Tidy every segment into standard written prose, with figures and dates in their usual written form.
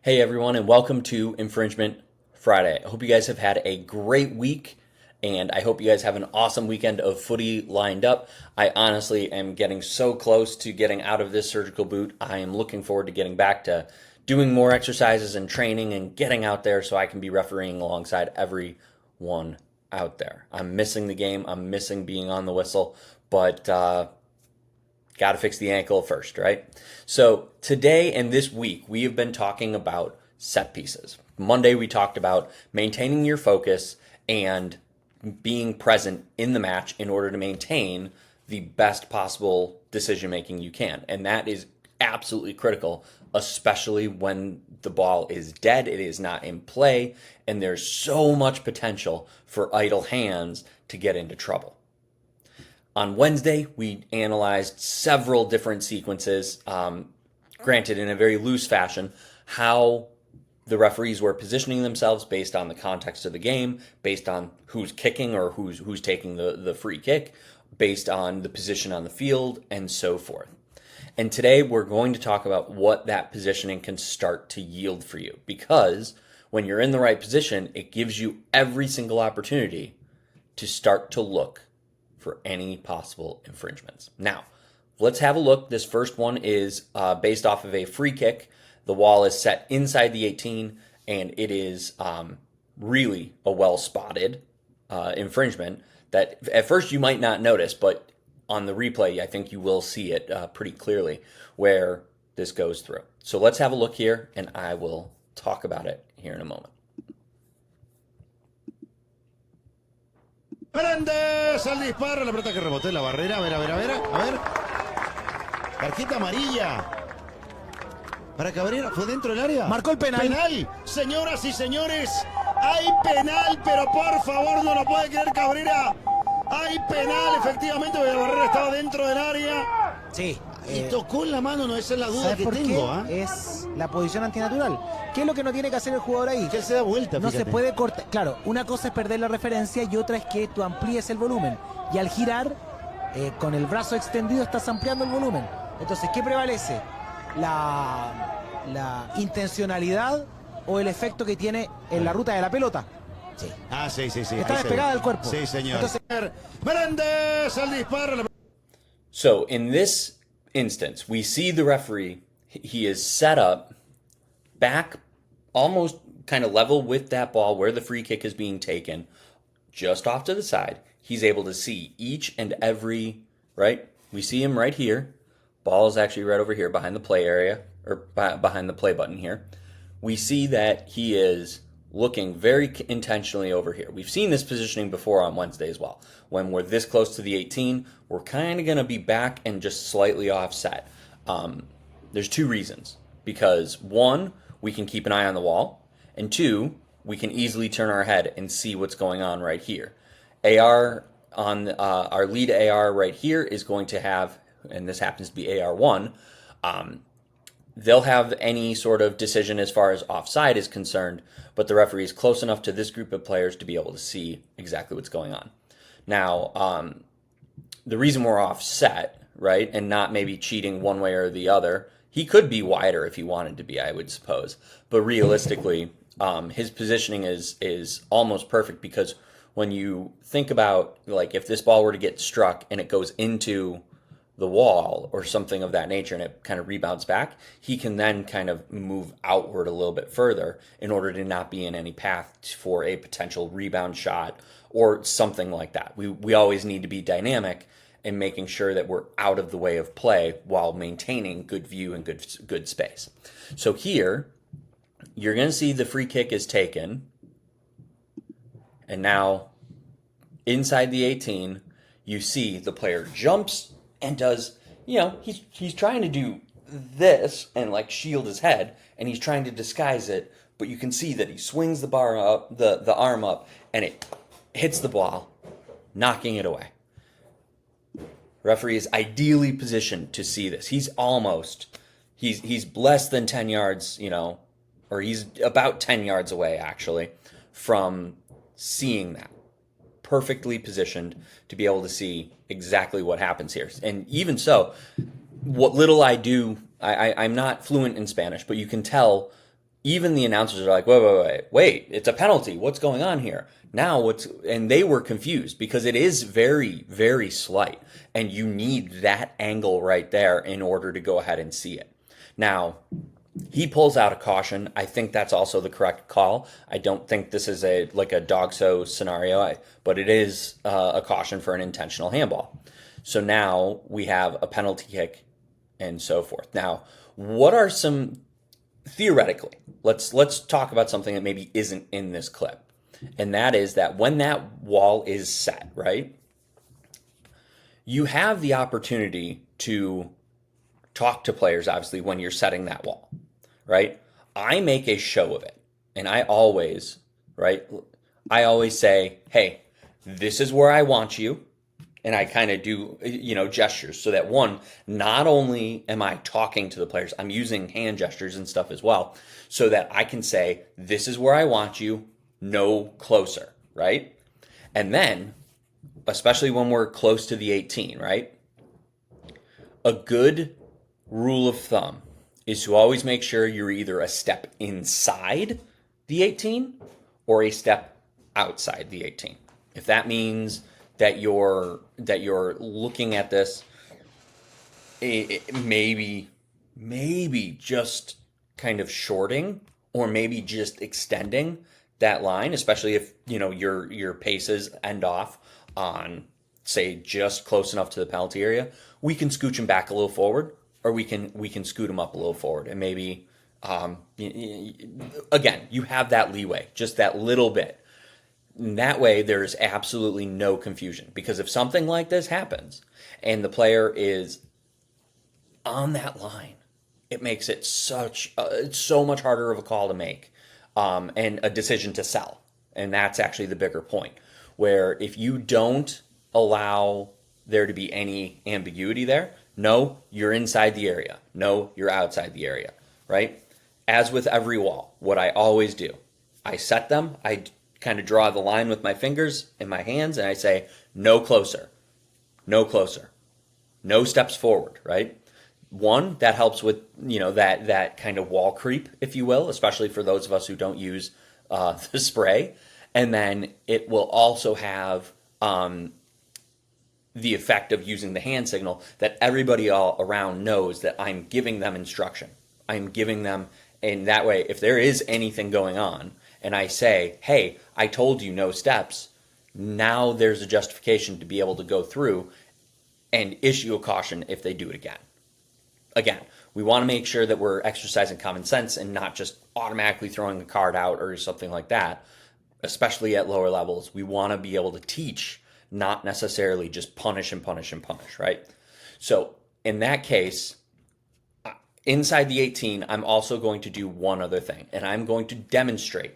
Hey everyone, and welcome to Infringement Friday. I hope you guys have had a great week, and I hope you guys have an awesome weekend of footy lined up. I honestly am getting so close to getting out of this surgical boot. I am looking forward to getting back to doing more exercises and training and getting out there so I can be refereeing alongside everyone out there. I'm missing the game. I'm missing being on the whistle, but got to fix the ankle first, right? So today and this week, we have been talking about set pieces. Monday, we talked about maintaining your focus and being present in the match in order to maintain the best possible decision making you can. And that is absolutely critical, especially when the ball is dead, it is not in play, and there's so much potential for idle hands to get into trouble. On Wednesday, we analyzed several different sequences, granted in a very loose fashion, how the referees were positioning themselves based on the context of the game, based on who's kicking or who's taking the free kick, based on the position on the field, and so forth. And today we're going to talk about what that positioning can start to yield for you, because when you're in the right position, it gives you every single opportunity to start to look for any possible infringements. Now, let's have a look. This first one is based off of a free kick. The wall is set inside the 18, and it is really a well-spotted infringement that at first you might not notice, but on the replay, I think you will see it pretty clearly where this goes through. So let's have a look here, and I will talk about it here in a moment. Fernández al disparo, la pelota que rebotó en la barrera, a ver. Tarjeta amarilla para Cabrera, ¿fue dentro del área? Marcó el penal. Penal, señoras y señores, hay penal, pero por favor no lo puede creer Cabrera. Hay penal, efectivamente, porque la barrera estaba dentro del área. Sí. Y tocó en la mano, no, esa es la duda que por tengo. qué? Es la posición antinatural. ¿Qué es lo que no tiene que hacer el jugador ahí? Que él se da vuelta, no fíjate. se puede cortar. Claro, una cosa es perder la referencia y otra es que tú amplíes el volumen. Y al girar, con el brazo extendido, estás ampliando el volumen. Entonces, ¿qué prevalece? ¿La intencionalidad o el efecto que tiene en la ruta de la pelota? Sí. Ah, sí. Está despegada del cuerpo. Sí, señor. Entonces, Fernández al disparo. So in this instance, we see the referee, he is set up back almost kind of level with that ball where the free kick is being taken, just off to the side. He's able to see each and every, right? We see him right here. Ball is actually right over here behind the play area, or behind the play button here. We see that he is looking very intentionally over here. We've seen this positioning before on Wednesday as well. When we're this close to the 18, we're kind of going to be back and just slightly offset. There's two reasons. Because one, we can keep an eye on the wall, and two, we can easily turn our head and see what's going on right here. AR on our lead AR right here is going to have, and this happens to be AR1, they'll have any sort of decision as far as offside is concerned, but the referee is close enough to this group of players to be able to see exactly what's going on. Now, the reason we're offset, right, and not maybe cheating one way or the other, he could be wider if he wanted to be, I would suppose. But realistically, his positioning is almost perfect, because when you think about, like, if this ball were to get struck and it goes into the wall or something of that nature and it kind of rebounds back, he can then kind of move outward a little bit further in order to not be in any path for a potential rebound shot or something like that. We always need to be dynamic in making sure that we're out of the way of play while maintaining good view and good space. So here, you're going to see the free kick is taken, and now inside the 18, you see the player jumps and does, he's trying to do this and like shield his head, and he's trying to disguise it, but you can see that he swings the bar up, the arm up, and it hits the ball, knocking it away. Referee is ideally positioned to see this. He's less than 10 yards, or he's about 10 yards away actually from seeing that. Perfectly positioned to be able to see exactly what happens here. And even so, what little I do, I'm not fluent in Spanish, but you can tell even the announcers are like, wait, it's a penalty. What's going on here? And they were confused because it is very, very slight. And you need that angle right there in order to go ahead and see it. Now, he pulls out a caution. I think that's also the correct call. I don't think this is a dog-so scenario, but it is a caution for an intentional handball. So now we have a penalty kick and so forth. Now, what are some, theoretically, let's talk about something that maybe isn't in this clip. And that is that when that wall is set, right, you have the opportunity to talk to players, obviously, when you're setting that wall, right? I make a show of it. And I always say, hey, this is where I want you. And I kind of do, gestures so that one, not only am I talking to the players, I'm using hand gestures and stuff as well, so that I can say, this is where I want you, no closer, right? And then, especially when we're close to the 18, right? A good rule of thumb is to always make sure you're either a step inside the 18 or a step outside the 18. If that means that you're looking at this, maybe just kind of shorting or maybe just extending that line, especially if your paces end off on, say, just close enough to the penalty area. We can scooch them back a little forward, or we can scoot them up a little forward, and maybe again, you have that leeway, just that little bit. And that way, there's absolutely no confusion, because if something like this happens and the player is on that line, it makes it it's so much harder of a call to make, and a decision to sell. And that's actually the bigger point, where if you don't allow there to be any ambiguity there, no, you're inside the area. No, you're outside the area, right? As with every wall, what I always do, I set them, I kind of draw the line with my fingers and my hands, and I say, no closer, no closer, no steps forward, right? One, that helps with, that kind of wall creep, if you will, especially for those of us who don't use the spray. And then it will also have the effect of using the hand signal that everybody all around knows that I'm giving them instruction. I'm giving them, and that way, if there is anything going on, and I say, hey, I told you no steps, now there's a justification to be able to go through and issue a caution if they do it again. Again, we want to make sure that we're exercising common sense and not just automatically throwing the card out or something like that, especially at lower levels. We want to be able to teach, not necessarily just punish and punish and punish, right? So in that case, inside the 18, I'm also going to do one other thing, and I'm going to demonstrate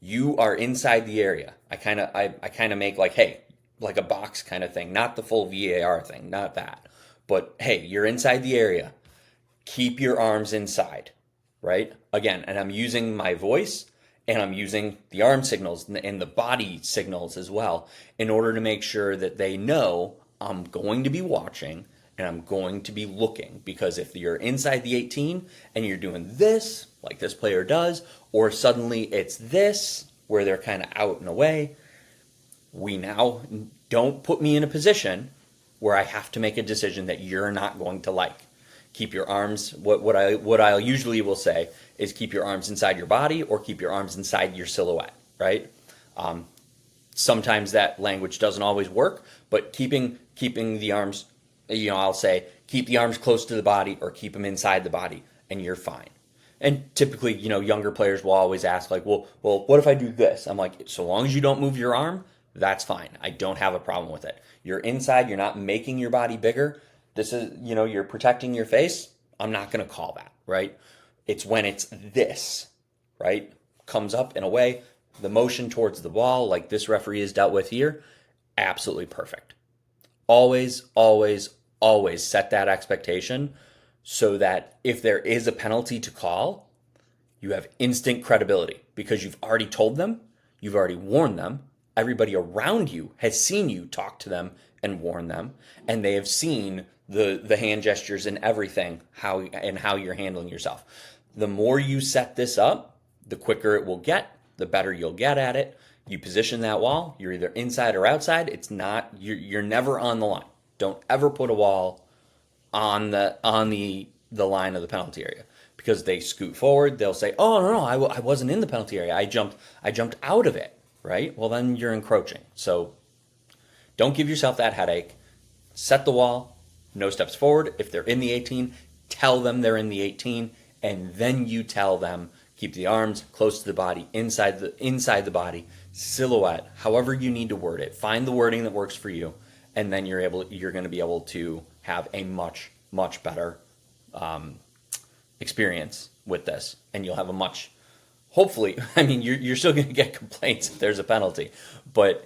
you are inside the area. I kind of make like a box kind of thing, not the full VAR thing, not that. But hey, you're inside the area. Keep your arms inside, right? Again, and I'm using my voice and I'm using the arm signals and the body signals as well in order to make sure that they know I'm going to be watching and I'm going to be looking. Because if you're inside the 18 and you're doing this, like this player does, or suddenly it's this, where they're kind of out and away, we now don't put me in a position where I have to make a decision that you're not going to like. Keep your arms, what I usually will say is keep your arms inside your body or keep your arms inside your silhouette, right? Sometimes that language doesn't always work, but keeping the arms, I'll say keep the arms close to the body or keep them inside the body and you're fine. And typically, younger players will always ask like, well, what if I do this? I'm like, so long as you don't move your arm, that's fine. I don't have a problem with it. You're inside, you're not making your body bigger. This is, you're protecting your face. I'm not going to call that, right? It's when it's this, right? Comes up and away, the motion towards the ball, like this referee has dealt with here, absolutely perfect. Always, always, always set that expectation so that if there is a penalty to call, you have instant credibility because you've already told them, you've already warned them, everybody around you has seen you talk to them and warn them, and they have seen the hand gestures and everything, how you're handling yourself. The more you set this up, the quicker it will get, the better you'll get at it. You position that wall, you're either inside or outside. It's not, you're never on the line. Don't ever put a wall on the line of the penalty area, because they scoot forward. They'll say, "Oh no, I wasn't in the penalty area. I jumped out of it." Right? Well, then you're encroaching. So don't give yourself that headache. Set the wall, no steps forward. If they're in the 18, tell them they're in the 18, and then you tell them keep the arms close to the body, inside the body, silhouette, however you need to word it. Find the wording that works for you, and then you're going to be able to have a much better experience with this, and you'll have a much, hopefully, I mean, you're still going to get complaints if there's a penalty, but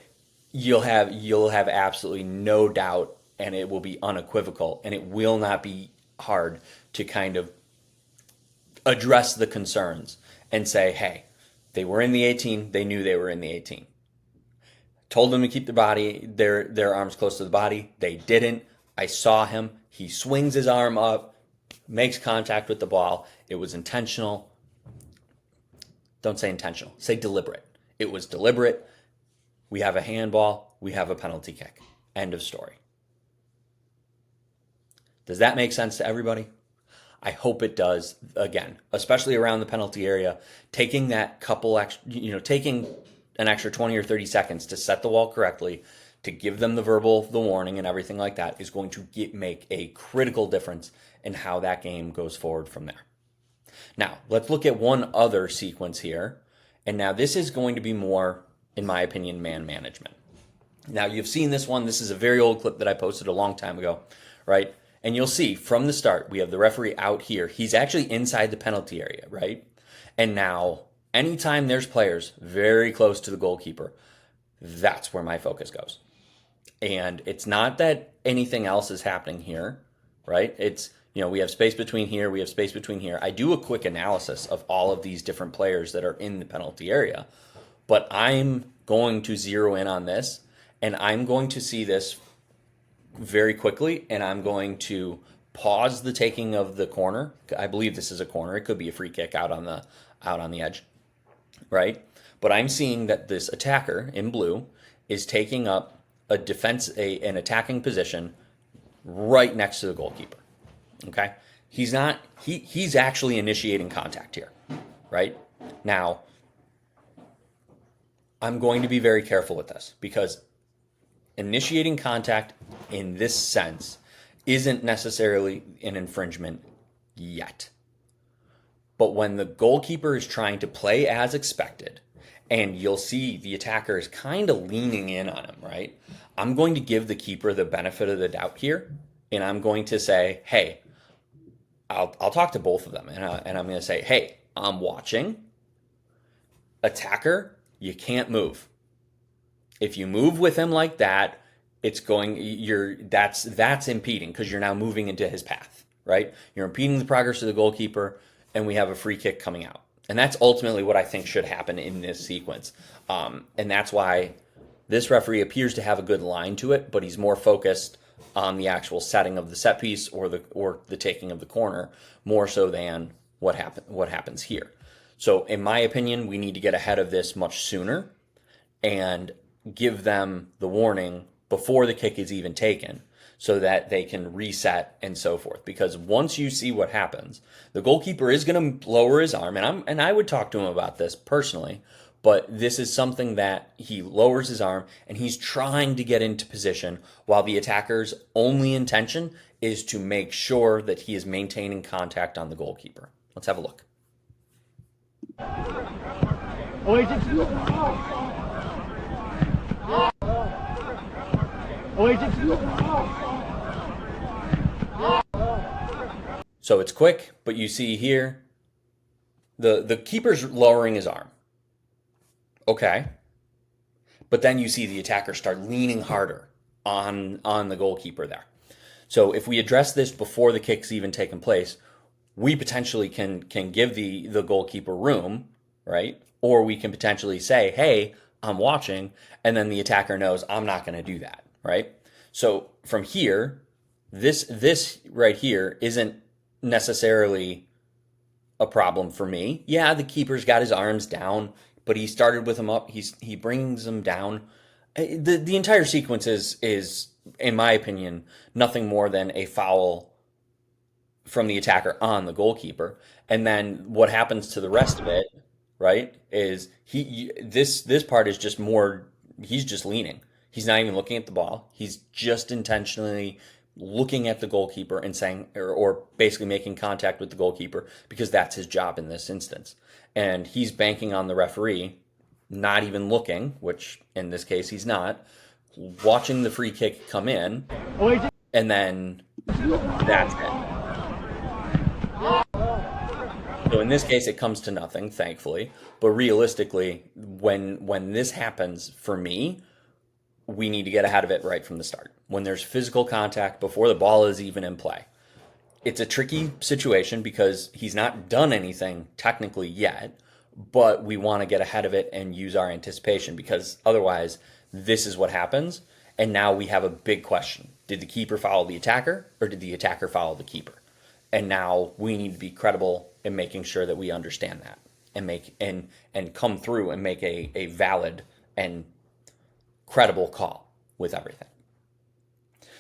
you'll have absolutely no doubt, and it will be unequivocal, and it will not be hard to kind of address the concerns and say, hey, they were in the 18, they knew they were in the 18. Told them to keep their arms close to the body. They didn't. I saw him. He swings his arm up, makes contact with the ball. It was intentional. Don't say intentional. Say deliberate. It was deliberate. We have a handball. We have a penalty kick. End of story. Does that make sense to everybody? I hope it does. Again, especially around the penalty area, taking that couple extra, taking an extra 20 or 30 seconds to set the wall correctly, to give them the warning and everything like that, is going to make a critical difference in how that game goes forward from there. Now, let's look at one other sequence here. And now this is going to be more, in my opinion, man management. Now, you've seen this one. This is a very old clip that I posted a long time ago, right? And you'll see from the start, we have the referee out here. He's actually inside the penalty area, right? And now, anytime there's players very close to the goalkeeper, that's where my focus goes. And it's not that anything else is happening here, right? It's, we have space between here, we have space between here. I do a quick analysis of all of these different players that are in the penalty area, but I'm going to zero in on this, and I'm going to see this very quickly, and I'm going to pause the taking of the corner. I believe this is a corner. It could be a free kick out on the edge, right? But I'm seeing that this attacker in blue is taking up an attacking position right next to the goalkeeper. Okay? He's actually initiating contact here, right? Now, I'm going to be very careful with this, because initiating contact in this sense isn't necessarily an infringement yet. But when the goalkeeper is trying to play as expected, and you'll see the attacker is kind of leaning in on him, right? I'm going to give the keeper the benefit of the doubt here, and I'm going to say, hey, I'll talk to both of them, and I'm going to say, hey, I'm watching. Attacker, you can't move. If you move with him like that, that's impeding, because you're now moving into his path, right? You're impeding the progress of the goalkeeper, and we have a free kick coming out. And that's ultimately what I think should happen in this sequence. And that's why this referee appears to have a good line to it, but he's more focused on the actual setting of the set piece or the taking of the corner, more so than what happens here. So in my opinion, we need to get ahead of this much sooner and give them the warning before the kick is even taken, so that they can reset and so forth. Because once you see what happens, the goalkeeper is going to lower his arm, and I would talk to him about this personally, but this is something that he lowers his arm and he's trying to get into position, while the attacker's only intention is to make sure that he is maintaining contact on the goalkeeper. Let's have a look. So it's quick, but you see here, the keeper's lowering his arm. Okay. But then you see the attacker start leaning harder on the goalkeeper there. So if we address this before the kick's even taken place, we potentially can give the goalkeeper room, right? Or we can potentially say, hey, I'm watching, and then the attacker knows I'm not going to do that, right? So from here, this right here isn't necessarily a problem for me. Yeah, the keeper's got his arms down, but he started with him up. He brings them down. The entire sequence is, in my opinion, nothing more than a foul from the attacker on the goalkeeper. And then what happens to the rest of it, right, is this part is just more, he's just leaning. He's not even looking at the ball. He's just intentionally looking at the goalkeeper and saying, or basically making contact with the goalkeeper, because that's his job in this instance. And he's banking on the referee not even looking, which in this case he's not, watching the free kick come in, and then that's it. So in this case, it comes to nothing, thankfully. But realistically, when this happens, for me, we need to get ahead of it right from the start. When there's physical contact before the ball is even in play. It's a tricky situation because he's not done anything technically yet, but we want to get ahead of it and use our anticipation, because otherwise this is what happens. And now we have a big question. Did the keeper foul the attacker, or did the attacker foul the keeper? And now we need to be credible in making sure that we understand that and come through and make a valid and credible call with everything.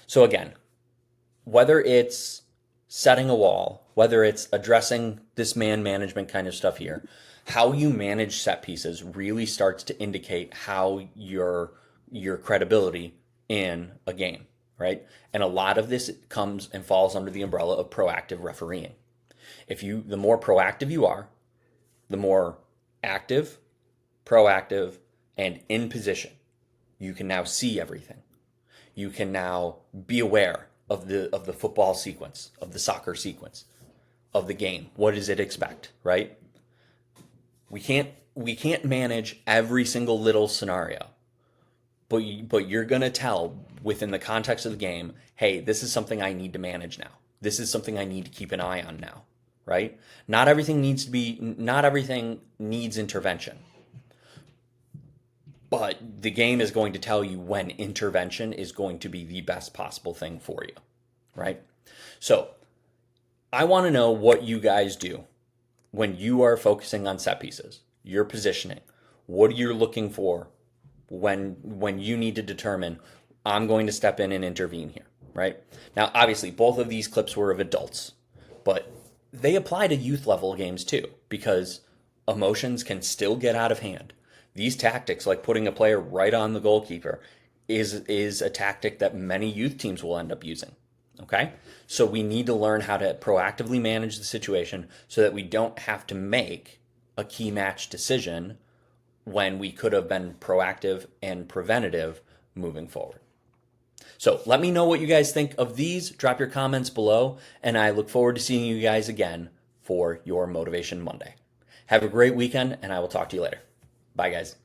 So again, whether it's setting a wall, whether it's addressing this man management kind of stuff here, how you manage set pieces really starts to indicate how your credibility in a game, right? And a lot of this comes and falls under the umbrella of proactive refereeing. The more proactive you are, the more active, proactive, and in position you can now see everything. You can now be aware of the football sequence, of the soccer sequence, of the game. What does it expect, right? We can't manage every single little scenario, but you're gonna tell within the context of the game, hey, this is something I need to manage now. This is something I need to keep an eye on now, right? Not everything needs intervention. But the game is going to tell you when intervention is going to be the best possible thing for you, right? So I want to know what you guys do when you are focusing on set pieces, your positioning. What are you looking for when you need to determine, I'm going to step in and intervene here, right? Now, obviously, both of these clips were of adults, but they apply to youth level games too, because emotions can still get out of hand. These tactics, like putting a player right on the goalkeeper, is a tactic that many youth teams will end up using. Okay? So we need to learn how to proactively manage the situation so that we don't have to make a key match decision when we could have been proactive and preventative moving forward. So let me know what you guys think of these. Drop your comments below, and I look forward to seeing you guys again for your Motivation Monday. Have a great weekend, and I will talk to you later. Bye, guys.